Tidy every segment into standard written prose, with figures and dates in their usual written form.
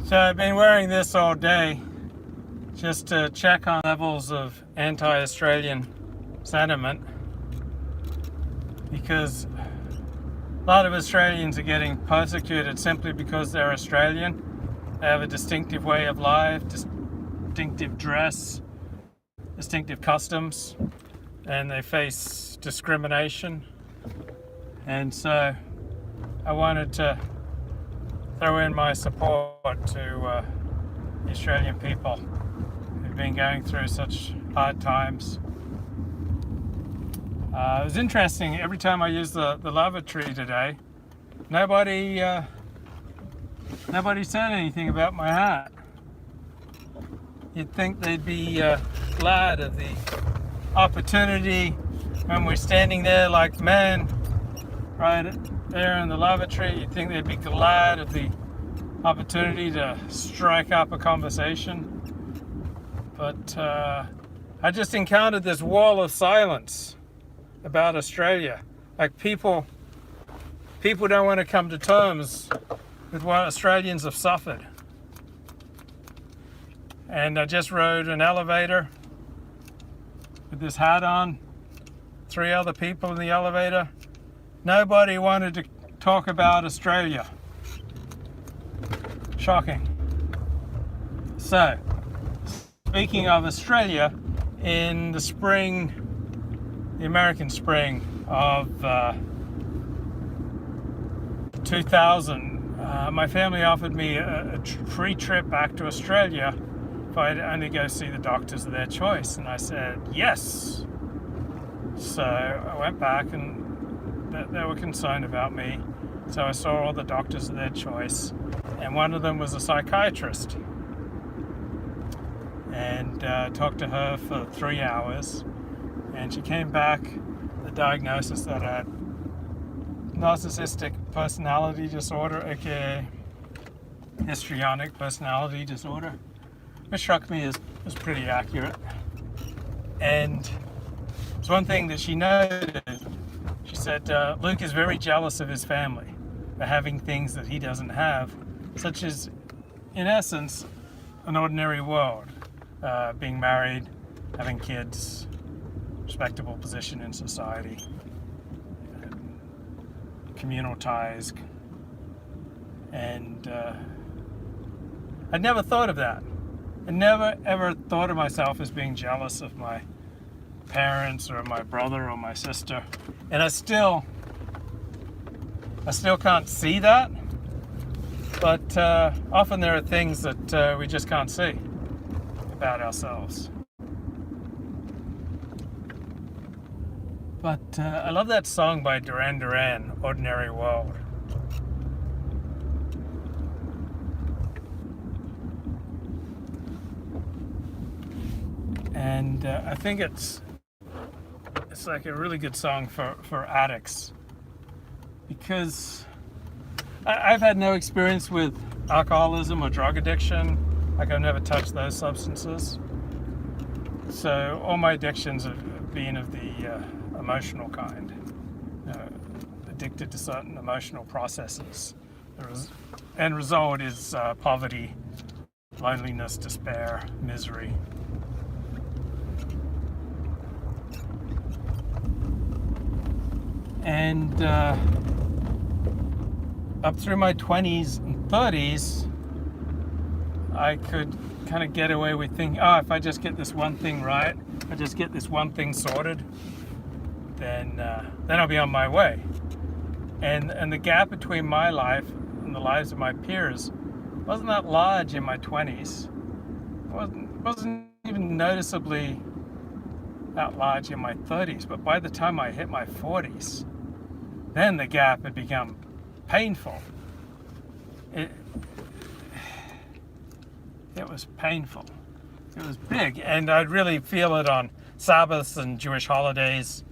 So I've been wearing this all day just to check on levels of anti-Australian sentiment, because a lot of Australians are getting persecuted simply because they're Australian. They have a distinctive way of life, distinctive dress, distinctive customs, and they face discrimination. And so I wanted to throw in my support to the Australian people who've been going through such hard times. It was interesting, every time I used the lavatory today, nobody said anything about my hat. You'd think they'd be glad of the opportunity when we're standing there like men, right there in the lavatory. You'd think they'd be glad of the opportunity to strike up a conversation. But I just encountered this wall of silence about Australia. Like people don't want to come to terms with what Australians have suffered. And I just rode an elevator with this hat on, 3 other people in the elevator. Nobody wanted to talk about Australia. Shocking. So, speaking of Australia, in the spring, the American spring of 2000, my family offered me a free trip back to Australia if I'd only go see the doctors of their choice. And I said, yes. So I went back, and they were concerned about me. So I saw all the doctors of their choice. And one of them was a psychiatrist. And talked to her for 3 hours. And she came back the diagnosis that I had narcissistic personality disorder, aka histrionic personality disorder, which struck me as pretty accurate. And it's one thing that she noted. She said, Luke is very jealous of his family for having things that he doesn't have, such as, in essence, an ordinary world. Being married, having kids, respectable position in society, communal ties, and I'd never thought of that. I never ever thought of myself as being jealous of my parents or my brother or my sister, and I still can't see that, but often there are things that we just can't see about ourselves. But I love that song by Duran Duran, Ordinary World. And I think it's like a really good song for addicts, because I've had no experience with alcoholism or drug addiction. Like, I've never touched those substances. So all my addictions have been of the emotional kind, addicted to certain emotional processes. The end result is poverty, loneliness, despair, misery. And up through my 20s and 30s, I could kind of get away with thinking, if I just get this one thing right, if I just get this one thing sorted, then I'll be on my way. And the gap between my life and the lives of my peers wasn't that large in my 20s. It wasn't even noticeably that large in my 30s. But by the time I hit my 40s, then the gap had become painful. It was painful. It was big, and I'd really feel it on Sabbaths and Jewish holidays,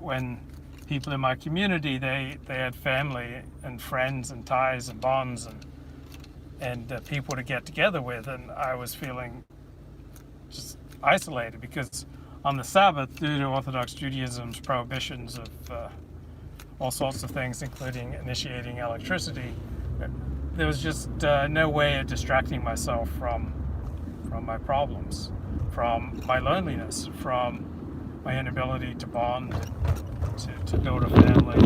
when people in my community, they had family and friends and ties and bonds and people to get together with, and I was feeling just isolated, because on the Sabbath, due to Orthodox Judaism's prohibitions of all sorts of things, including initiating electricity, there was just no way of distracting myself from my problems, from my loneliness, from my inability to bond, to build a family,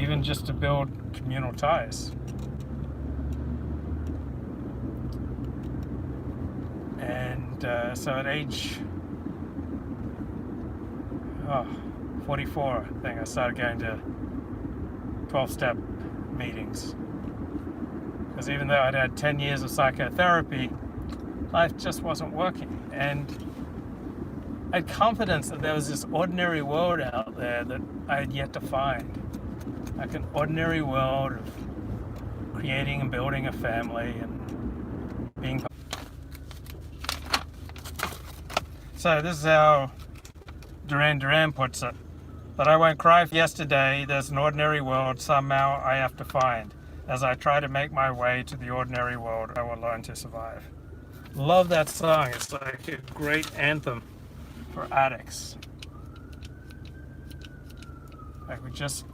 even just to build communal ties. And so at age 44, I think I started going to 12-step meetings. Because even though I'd had 10 years of psychotherapy, life just wasn't working. And I had confidence that there was this ordinary world out there that I had yet to find. Like an ordinary world of creating and building a family and being. So this is how Duran Duran puts it. But I won't cry for yesterday, there's an ordinary world somehow I have to find. As I try to make my way to the ordinary world, I will learn to survive. Love that song. It's like a great anthem for addicts. Like we just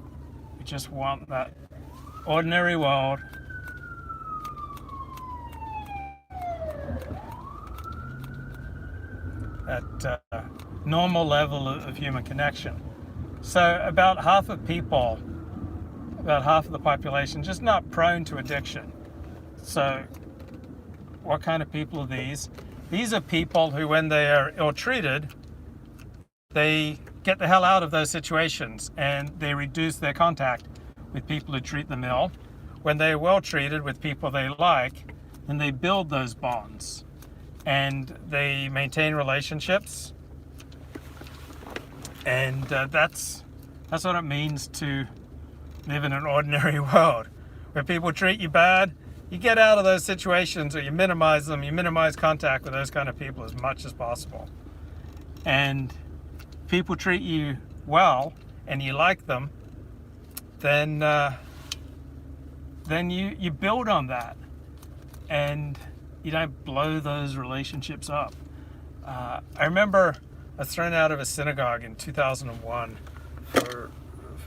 want that ordinary world. That normal level of human connection. So about half of people, about half of the population, just not prone to addiction. So what kind of people are these? These are people who, when they are ill-treated, they get the hell out of those situations and they reduce their contact with people who treat them ill. When they're well-treated with people they like, then they build those bonds and they maintain relationships. And that's what it means to live in an ordinary world. Where people treat you bad, you get out of those situations or you minimize them, you minimize contact with those kind of people as much as possible. And people treat you well and you like them, then you build on that and you don't blow those relationships up. I remember I was thrown out of a synagogue in 2001 for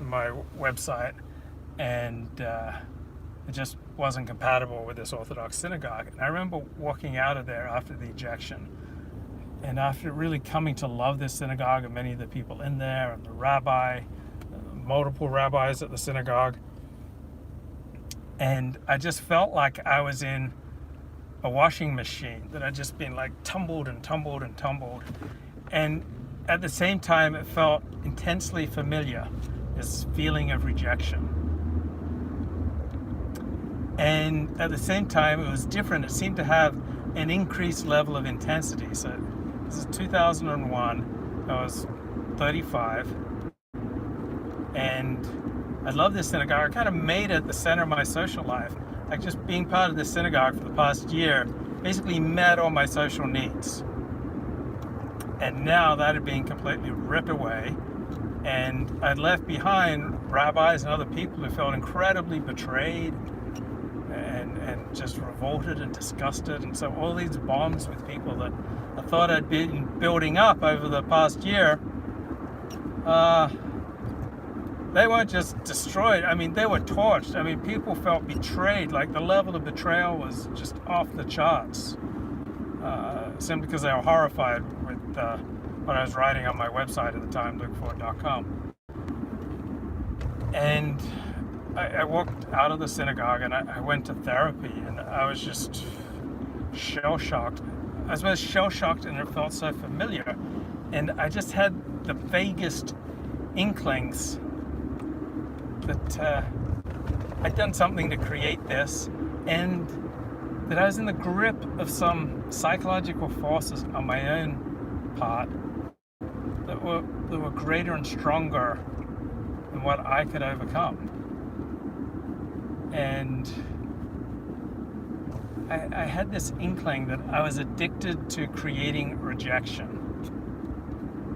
my website, and it just wasn't compatible with this Orthodox synagogue. And I remember walking out of there after the ejection, and after really coming to love this synagogue and many of the people in there, and the rabbi, multiple rabbis at the synagogue, and I just felt like I was in a washing machine that had just been like tumbled and tumbled and tumbled. And at the same time, it felt intensely familiar, this feeling of rejection. And at the same time, it was different. It seemed to have an increased level of intensity. So this is 2001. I was 35. And I love this synagogue. I kind of made it the center of my social life. Like just being part of the synagogue for the past year basically met all my social needs. And now that had been completely ripped away, and I'd left behind rabbis and other people who felt incredibly betrayed and just revolted and disgusted. And so all these bonds with people that I thought I'd been building up over the past year, they weren't just destroyed. I mean, they were torched. I mean, people felt betrayed. Like the level of betrayal was just off the charts. Simply because they were horrified with what I was writing on my website at the time, lukeFord.com. And I walked out of the synagogue and I went to therapy, and I was just shell-shocked. I was both shell-shocked and it felt so familiar. And I just had the vaguest inklings that I'd done something to create this, and that I was in the grip of some psychological forces on my own part that were greater and stronger than what I could overcome. And I had this inkling that I was addicted to creating rejection.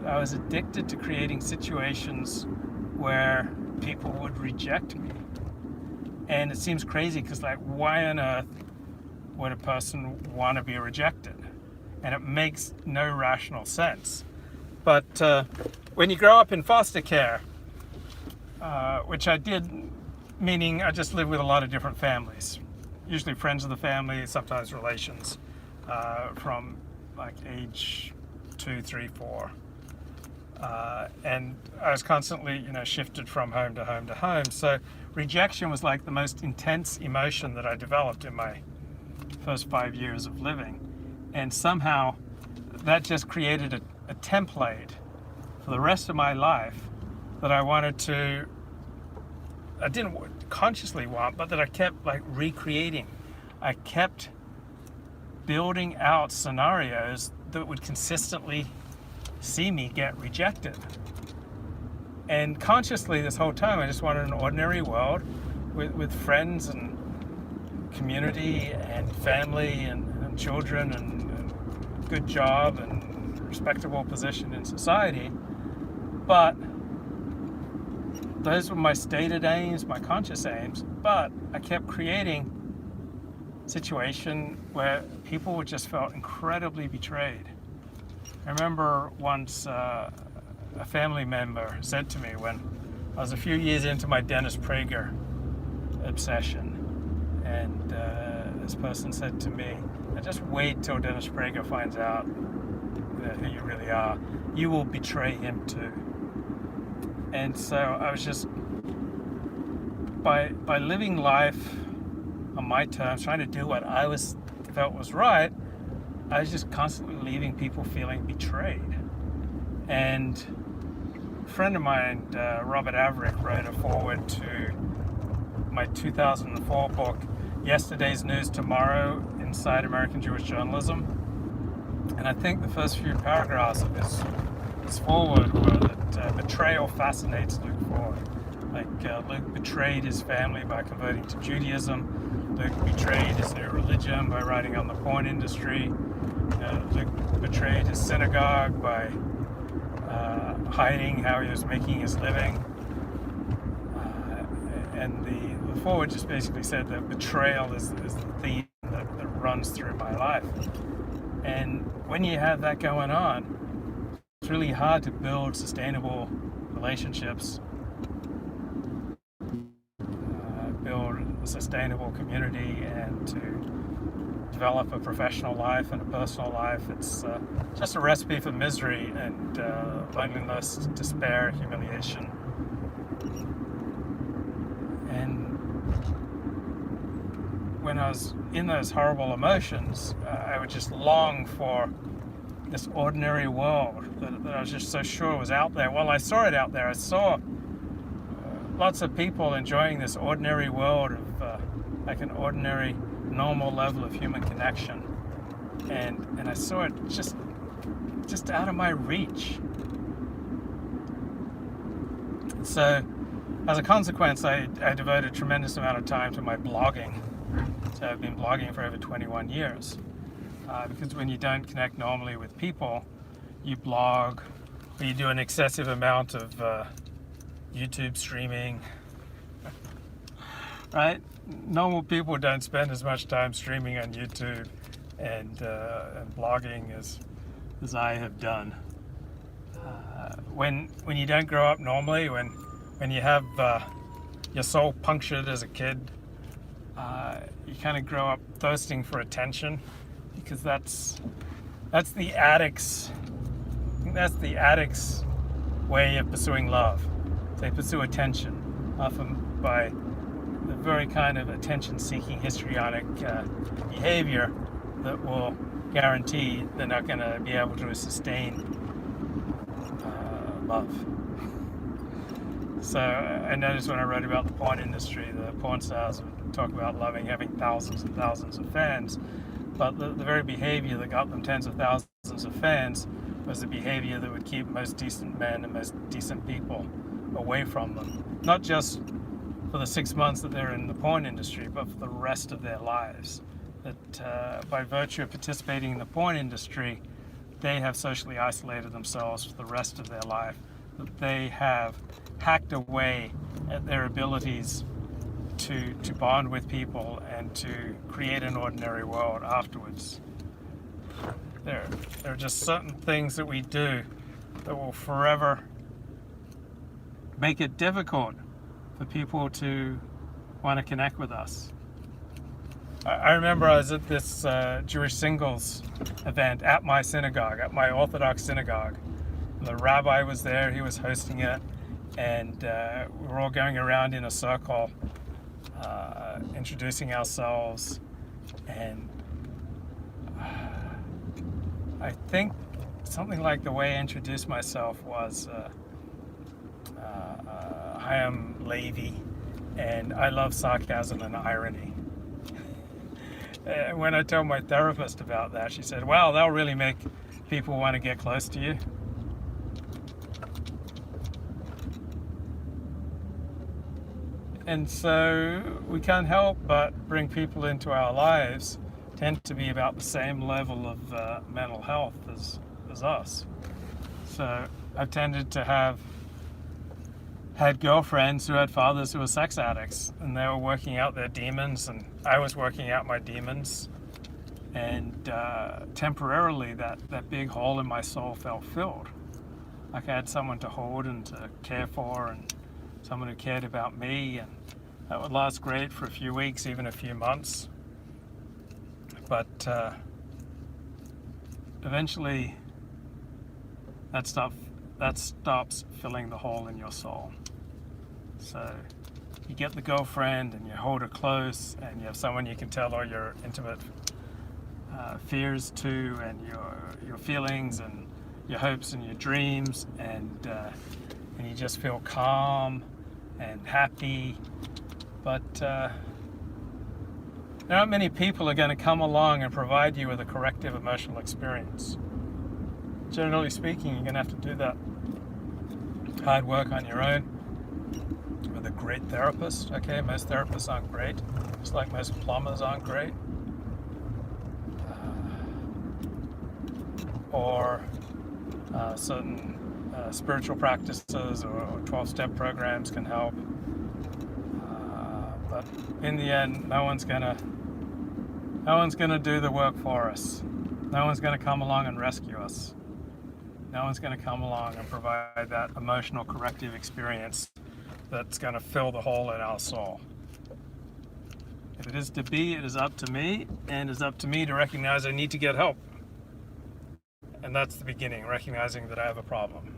I was addicted to creating situations where people would reject me. And it seems crazy because, like, why on earth would a person want to be rejected? And it makes no rational sense. But when you grow up in foster care, which I did, meaning I just lived with a lot of different families, usually friends of the family, sometimes relations, from like age 2, 3, 4. And I was constantly, shifted from home to home to home. So rejection was like the most intense emotion that I developed in my first 5 years of living. And somehow that just created a template for the rest of my life that I didn't consciously want, but that I kept like recreating. I kept building out scenarios that would consistently see me get rejected. And consciously this whole time I just wanted an ordinary world with friends and community and family and children and good job and respectable position in society. But those were my stated aims, my conscious aims, but I kept creating a situation where people just felt incredibly betrayed. I remember once a family member said to me when I was a few years into my Dennis Prager obsession, and this person said to me, just wait till Dennis Prager finds out who you really are. You will betray him too. And so I was just, by living life on my terms, trying to do what I felt was right, I was just constantly leaving people feeling betrayed. And a friend of mine, Robert Averick, wrote a foreword to my 2004 book, Yesterday's News Tomorrow, Inside American Jewish Journalism. And I think the first few paragraphs of his foreword were that betrayal fascinates Luke Ford. Like Luke betrayed his family by converting to Judaism. Luke betrayed his new religion by writing on the porn industry. Luke betrayed his synagogue by hiding how he was making his living. And the foreword just basically said that betrayal is the theme that runs through my life. And when you have that going on, it's really hard to build sustainable relationships, build a sustainable community, and to develop a professional life and a personal life. It's just a recipe for misery and loneliness, despair, humiliation. And when I was in those horrible emotions, I would just long for this ordinary world that I was just so sure was out there. Well, I saw it out there. I saw lots of people enjoying this ordinary world of like an ordinary, normal level of human connection. And I saw it just out of my reach. So as a consequence, I devoted a tremendous amount of time to my blogging. So I've been blogging for over 21 years. Because when you don't connect normally with people, you blog, or you do an excessive amount of YouTube streaming, right? Normal people don't spend as much time streaming on YouTube and blogging as I have done. When you don't grow up normally, when you have your soul punctured as a kid, you kind of grow up thirsting for attention, because that's the addict's way of pursuing love. They pursue attention, often by the very kind of attention-seeking histrionic behavior that will guarantee they're not going to be able to sustain love. So I noticed when I wrote about the porn industry, the porn stars would talk about having thousands and thousands of fans, but the very behavior that got them tens of thousands of fans was the behavior that would keep most decent men and most decent people away from them. Not just for the 6 months that they're in the porn industry, but for the rest of their lives. That by virtue of participating in the porn industry, they have socially isolated themselves for the rest of their life. That they have hacked away at their abilities to bond with people and to create an ordinary world afterwards. There are just certain things that we do that will forever make it difficult for people to want to connect with us. I remember I was at this Jewish singles event at my synagogue, at my Orthodox synagogue. The rabbi was there, he was hosting it, and we were all going around in a circle, introducing ourselves. And I think something like the way I introduced myself was, I am Levi, and I love sarcasm and irony. When I told my therapist about that, she said, well, that'll really make people want to get close to you. And so we can't help but bring people into our lives, tend to be about the same level of mental health as us. So I've tended to have had girlfriends who had fathers who were sex addicts, and they were working out their demons, and I was working out my demons. And temporarily that big hole in my soul felt filled. Like I had someone to hold and to care for, and someone who cared about me, and that would last great for a few weeks, even a few months. But eventually that stops filling the hole in your soul. So you get the girlfriend and you hold her close, and you have someone you can tell all your intimate fears to, and your feelings and your hopes and your dreams, and you just feel calm and happy. But there aren't many people are going to come along and provide you with a corrective emotional experience. Generally speaking, you're going to have to do that hard work on your own with a great therapist. Okay, most therapists aren't great, just like most plumbers aren't great. Or certain spiritual practices or 12-step programs can help. But in the end, no one's gonna do the work for us. No one's gonna come along and rescue us. No one's gonna come along and provide that emotional corrective experience that's gonna fill the hole in our soul. If it is to be, it is up to me, and it's up to me to recognize I need to get help. And that's the beginning, recognizing that I have a problem.